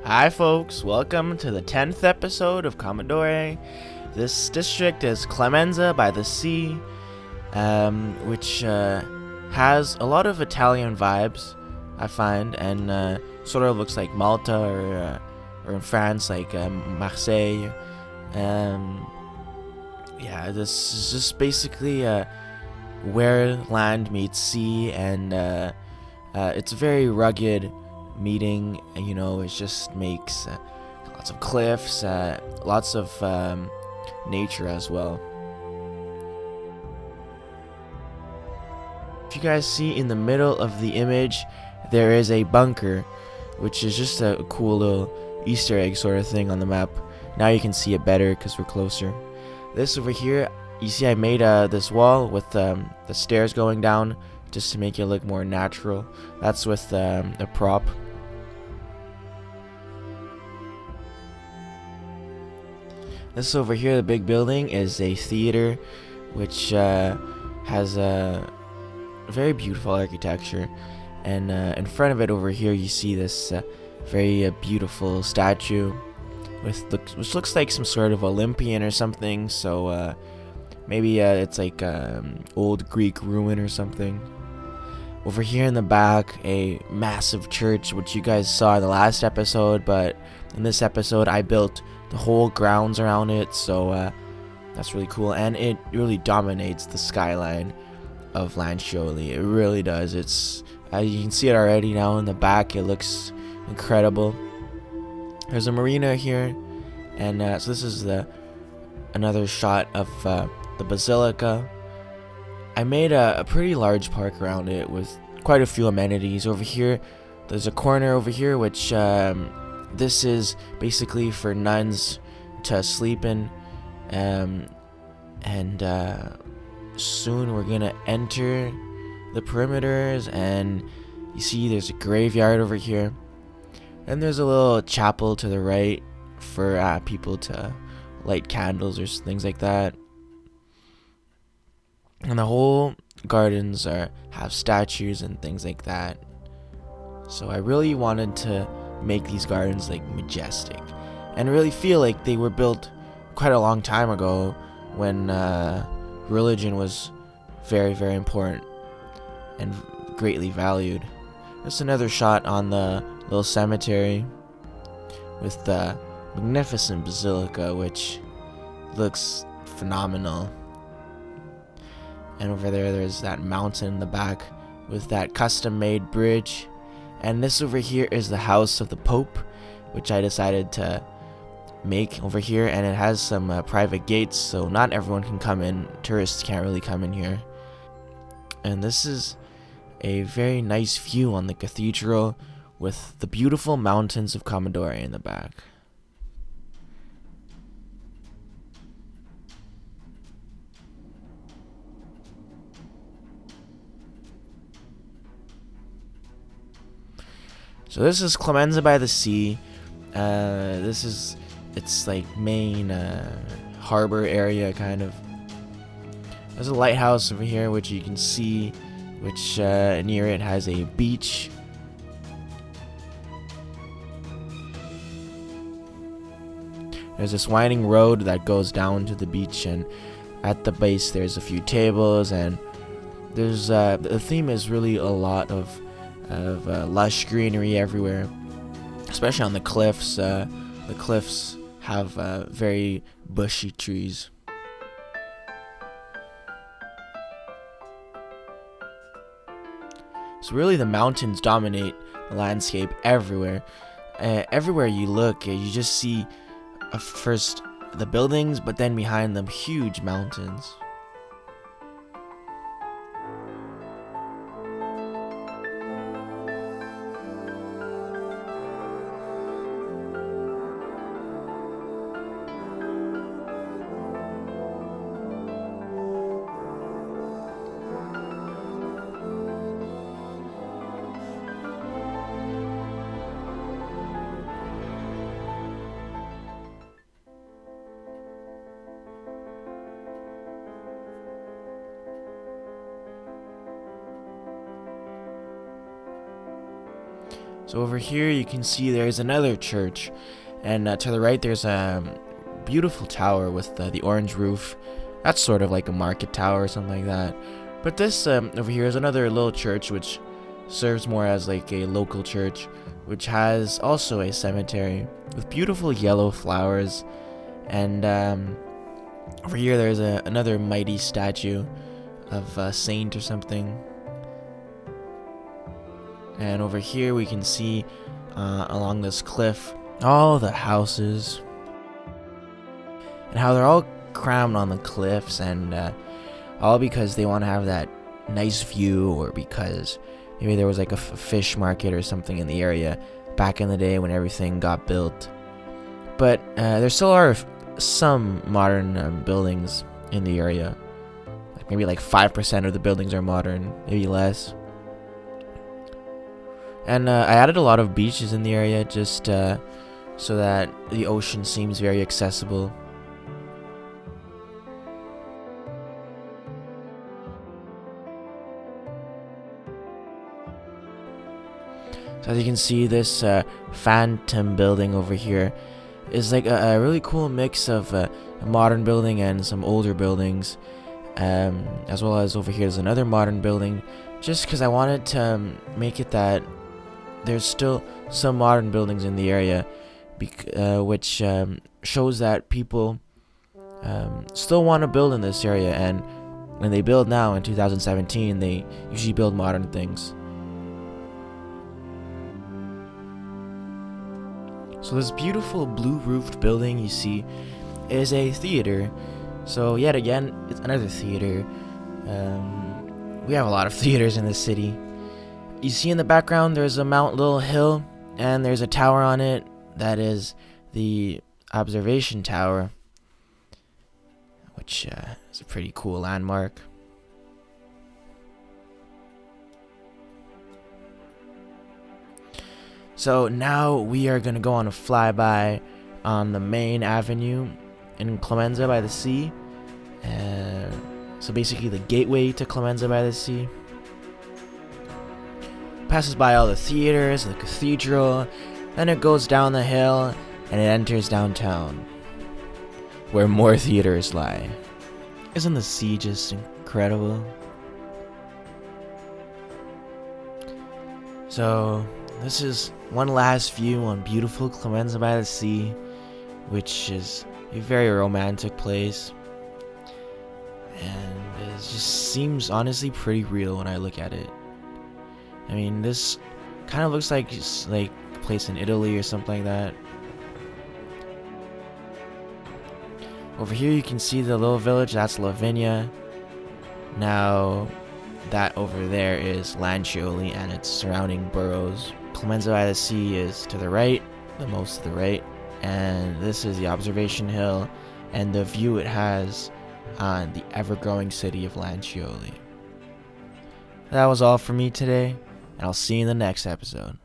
Hi folks, welcome to the 10th episode of Commodore. This district is Clemenza by the sea, which has a lot of Italian vibes, I find, and sort of looks like Malta or in France like Marseille. This is just basically where land meets sea, and it's very rugged meeting. It just makes lots of cliffs, lots of nature as well. If you guys see in the middle of the image, there is a bunker, which is just a cool little Easter egg sort of thing on the map. Now you can see it better because we're closer. This over here, you see I made this wall with the stairs going down just to make it look more natural. That's with a prop. This over here, the big building, is a theater, which has a very beautiful architecture. And in front of it over here, you see this very beautiful statue, which looks like some sort of Olympian or something. So maybe it's like old Greek ruin or something. Over here in the back, a massive church, which you guys saw in the last episode, but in this episode, I built the whole grounds around it, so that's really cool, and it really dominates the skyline of Lancioli. It really does. It's you can see it already now in the back. It looks incredible. There's a marina here, and so this is another shot of the basilica. I made a pretty large park around it with quite a few amenities. Over here, there's a corner over here, which this is basically for nuns to sleep in, and soon we're gonna enter the perimeters, and you see there's a graveyard over here, and there's a little chapel to the right for people to light candles or things like that. And the whole gardens have statues and things like that. So I really wanted to make these gardens like majestic and really feel like they were built quite a long time ago when religion was very, very important and greatly valued. That's another shot on the little cemetery with the magnificent basilica, which looks phenomenal. And over there's that mountain in the back with that custom-made bridge. And this over here is the house of the Pope, which I decided to make over here. And it has some private gates, so not everyone can come in. Tourists can't really come in here. And this is a very nice view on the cathedral with the beautiful mountains of Commodore in the back. So this is Clemenza by the sea. This is its like main harbor area, kind of. There's a lighthouse over here, which you can see, which near it has a beach. There's this winding road that goes down to the beach, and at the base there's a few tables, and there's the theme is really a lot of lush greenery everywhere, especially on the cliffs. The cliffs have very bushy trees. So really the mountains dominate the landscape everywhere. Everywhere you look, you just see first the buildings, but then behind them huge mountains. So over here you can see there's another church, and to the right there's a beautiful tower with the orange roof. That's sort of like a market tower or something like that. But this over here is another little church which serves more as like a local church, which has also a cemetery with beautiful yellow flowers. And over here there's another mighty statue of a saint or something. And over here we can see along this cliff all the houses and how they're all crammed on the cliffs, and all because they want to have that nice view, or because maybe there was like a fish market or something in the area back in the day when everything got built. But there still are some modern buildings in the area. Like maybe like 5% of the buildings are modern, maybe less. And I added a lot of beaches in the area just so that the ocean seems very accessible. So as you can see, this phantom building over here is like a really cool mix of a modern building and some older buildings, as well as over here there's another modern building, just because I wanted to make it that there's still some modern buildings in the area, which shows that people still want to build in this area, and when they build now in 2017, they usually build modern things. So this beautiful blue-roofed building you see is a theater. So yet again, it's another theater. We have a lot of theaters in this city. You see in the background there's a Mount Little Hill, and there's a tower on it that is the observation tower, which is a pretty cool landmark. So now we are going to go on a flyby on the main avenue in Clemenza by the sea. So basically the gateway to Clemenza by the sea. Passes by all the theaters, the cathedral, then it goes down the hill and it enters downtown, where more theaters lie. Isn't the sea just incredible? So this is one last view on beautiful Clemenza by the sea, which is a very romantic place, and it just seems honestly pretty real when I look at it. I mean, this kind of looks like it's like a place in Italy or something like that. Over here you can see the little village, that's Lavinia. Now that over there is Lancioli and its surrounding boroughs. Clemenza by the sea is to the right, the most to the right, and this is the observation hill and the view it has on the ever-growing city of Lancioli. That was all for me today, and I'll see you in the next episode.